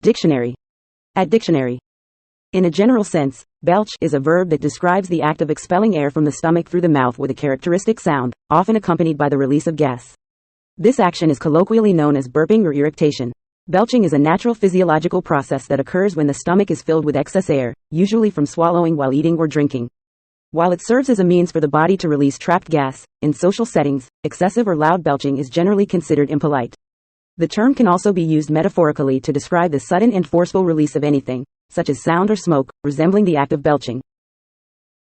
Dictionary. At dictionary. In a general sense, belch is a verb that describes the act of expelling air from the stomach through the mouth with a characteristic sound, often accompanied by the release of gas. This action is colloquially known as burping or eructation. Belching is a natural physiological process that occurs when the stomach is filled with excess air, usually from swallowing while eating or drinking. While it serves as a means for the body to release trapped gas, in social settings, excessive or loud belching is generally considered impolite. The term can also be used metaphorically to describe the sudden and forceful release of anything, such as sound or smoke, resembling the act of belching.